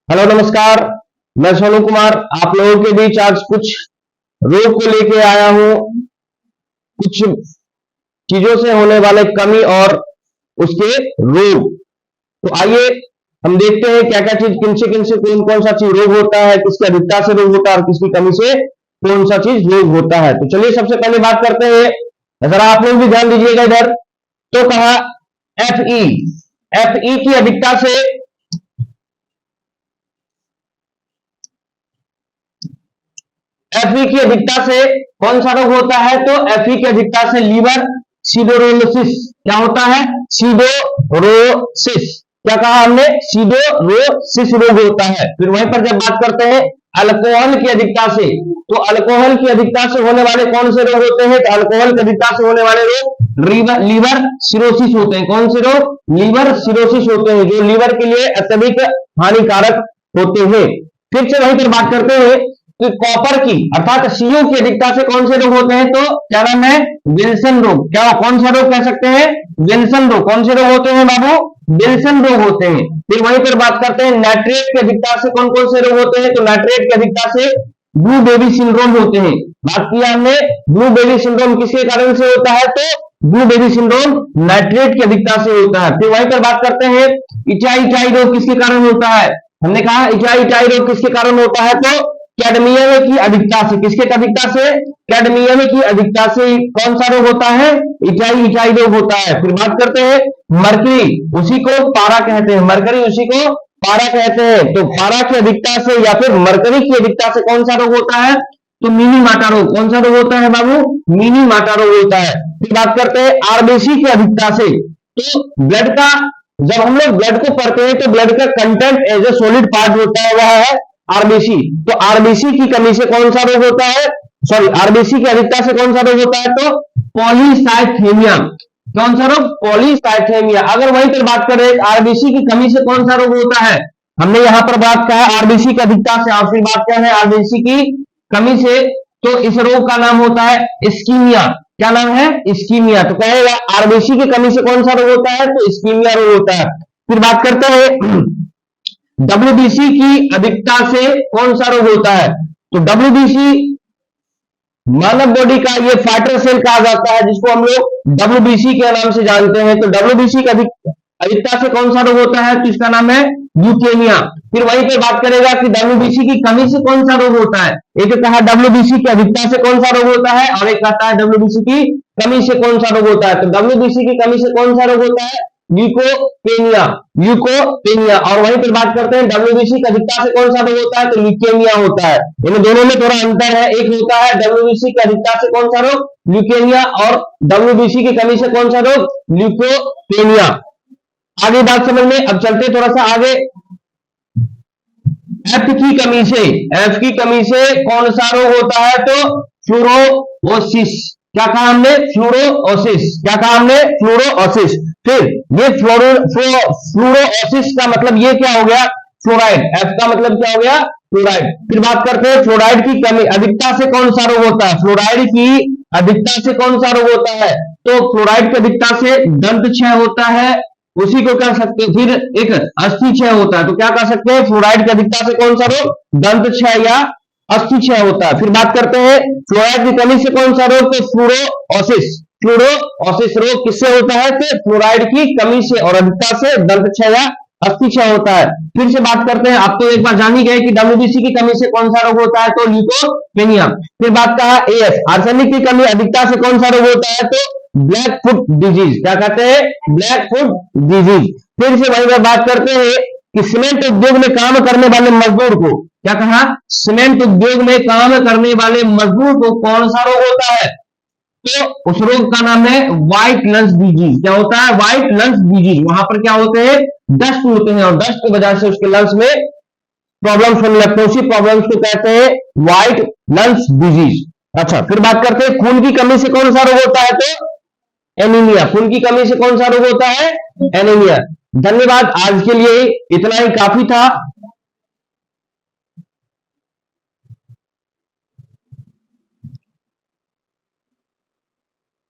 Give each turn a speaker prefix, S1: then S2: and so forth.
S1: Hello नमस्कार, मैं सोनू कुमार आप लोगों के बीच आज कुछ रोग को लेके आया हूं। कुछ चीजों से होने वाले कमी और उसके रोग। तो आइए हम देखते हैं क्या क्या चीज किन से कौन कौन सा चीज रोग होता है, किसकी अधिकता से रोग होता है और किसकी कमी से कौन सा चीज रोग होता है। तो चलिए सबसे पहले बात करते हैं। जरा आप लोग भी ध्यान दीजिएगा इधर। तो कहा एफ ई की अधिकता से एफई की अधिकता से कौन सा रोग होता है? तो एफई की अधिकता से लीवर सिडोरोसिस। क्या होता है? सिडोरोसिस। क्या कहा हमने? सिडोरोसिस रोग होता है। फिर वहीं पर जब बात करते हैं अल्कोहल की अधिकता से, तो अल्कोहल की अधिकता से होने वाले कौन से रोग होते हैं? तो अल्कोहल की अधिकता से होने वाले रोग लीवर सिरोसिस होते हैं। कौन से रोग? लीवर सिरोसिस होते हैं, जो लीवर के लिए अत्यधिक हानिकारक होते हैं। फिर से वहीं पर बात करते हैं कि कॉपर की अर्थात सीयू की अधिकता से कौन से रोग होते हैं? तो क्या नाम है? विल्सन रोग। क्या कौन सा रोग कह सकते हैं? विल्सन रोग। कौन से रोग होते हैं बाबू? विल्सन रोग होते हैं। फिर वहीं पर बात करते हैं नाइट्रेट की अधिकता से कौन कौन से रोग होते हैं? तो नाइट्रेट की अधिकता से ब्लू बेबी सिंड्रोम होते हैं। बात किया हमने ब्लू बेबी सिंड्रोम किसके कारण से होता है? तो ब्लू बेबी सिंड्रोम नाइट्रेट की अधिकता से होता है। फिर वहीं पर बात करते हैं इचाई रोग किसके कारण होता है? हमने कहा इचाई रोग किसके कारण होता है? तो कैडमियम की अधिकता से। किसके अधिकता से? कैडमियम की अधिकता से कौन सा रोग होता है? इचाई रोग होता है। फिर बात करते हैं मरकरी, उसी को पारा कहते हैं। मरकरी उसी को पारा कहते हैं। तो पारा की अधिकता से या फिर मरकरी की अधिकता से कौन सा रोग होता है? तो मिनी माटा रोग। कौन सा रोग होता है बाबू? मिनी माटा रोग होता है। फिर बात करते हैं आरबीसी की अधिकता से। तो ब्लड का, जब हम लोग ब्लड को पढ़ते हैं तो ब्लड का content as a solid part होता है, वह है आरबीसी। तो आरबीसी की कमी से कौन सा रोग होता है? सॉरी, आरबीसी की अधिकता से कौन सा रोग होता है? तो पॉलीसाइथेमिया। कौन सा रोग? पॉलीसाइथेमिया। अगर वहीं पर बात करें आरबीसी की कमी से कौन सा रोग होता है? हमने यहां पर बात किया है आरबीसी की अधिकता से, और फिर बात क्या है आरबीसी की कमी से। तो इस रोग का नाम होता है इस्कीमिया। क्या नाम है? इस्कीमिया। तो कहेगा आरबीसी की कमी से कौन सा रोग होता है? तो इस्कीमिया रोग होता है। फिर बात करते हैं डब्ल्यूबीसी की अधिकता से कौन सा रोग होता है? तो डब्ल्यूबीसी मानव बॉडी का ये फाइटर सेल कहा जाता है, जिसको हम लोग डब्ल्यूबीसी के नाम से जानते हैं। तो डब्ल्यूबीसी की अधिकता से कौन सा रोग होता है? तो इसका नाम है ल्यूकेमिया। फिर वहीं पे बात करेगा कि डब्ल्यूबीसी की कमी से कौन सा रोग होता है। एक कहा डब्ल्यूबीसी की अधिकता से कौन सा रोग होता है, और एक कहता है डब्ल्यूबीसी की कमी से कौन सा रोग होता है। तो डब्ल्यूबीसी की कमी से कौन सा रोग होता है? ल्यूकोपेनिया। और वहीं पर बात करते हैं डब्ल्यूबीसी की अधिकता से कौन सा रोग होता है? तो ल्यूकेमिया होता है। इन दोनों में थोड़ा अंतर है। एक होता है डब्ल्यूबीसी की अधिकता से कौन सा रोग? ल्यूकेमिया। और डब्ल्यूबीसी की कमी से कौन सा रोग? ल्यूकोपेनिया। आगे बात समझ में। अब चलते थोड़ा सा आगे। एफ की कमी से कौन सा रोग होता है? तो फ्लोरोसिस। क्या कहा हमने? फ्लोरोसिस। क्या कहा हमने? फ्लोरोसिस। फिर ये फ्लोरोसिस का मतलब ये क्या हो गया? फ्लोराइड। एफ का मतलब क्या हो गया? फ्लोराइड। फिर बात करते हैं फ्लोराइड की कमी अधिकता से कौन सा रोग होता है? फ्लोराइड की अधिकता से कौन सा रोग होता है? तो फ्लोराइड की अधिकता से दंत क्षय होता है, उसी को कह सकते हैं। फिर एक अस्थि क्षय होता है। तो क्या कह सकते हैं? फ्लोराइड की अधिकता से कौन सा रोग? दंत क्षय या अस्थि क्षय होता है। फिर बात करते हैं फ्लोराइड की कमी से कौन सा रोग? तो फ्लोरोसिस रोग किससे होता है? तो फ्लोराइड की कमी से और अधिकता से दंत क्षय या अस्थि क्षय होता है। फिर से बात करते हैं, आप तो एक बार जान ही गए कि डब्ल्यूबीसी की कमी से कौन सा रोग होता है? तो ल्यूकोपेनिया। फिर बात कहा एएस आर्सेनिक की कमी अधिकता से कौन सा रोग होता है? तो ब्लैक फुट डिजीज। क्या कहते हैं? Black foot disease. फिर से वही बात करते हैं कि सीमेंट उद्योग में काम करने वाले मजदूर को, क्या कहा? सीमेंट उद्योग में काम करने वाले मजदूर को कौन सा रोग होता है? तो उस रोग का नाम है व्हाइट लंग्स डिजीज। क्या होता है? White lungs disease. वहां पर क्या होते हैं? डस्ट उड़ते हैं और डस्ट की वजह से उसके लंग्स में प्रॉब्लम्स होने लगते हैं। उसी प्रॉब्लम्स को कहते हैं व्हाइट लंग्स डिजीज। अच्छा, फिर बात करते हैं खून की कमी से कौन सा रोग होता है? तो एनीमिया। खून की कमी से कौन सा रोग होता है? एनीमिया। धन्यवाद। आज के लिए इतना ही काफी था।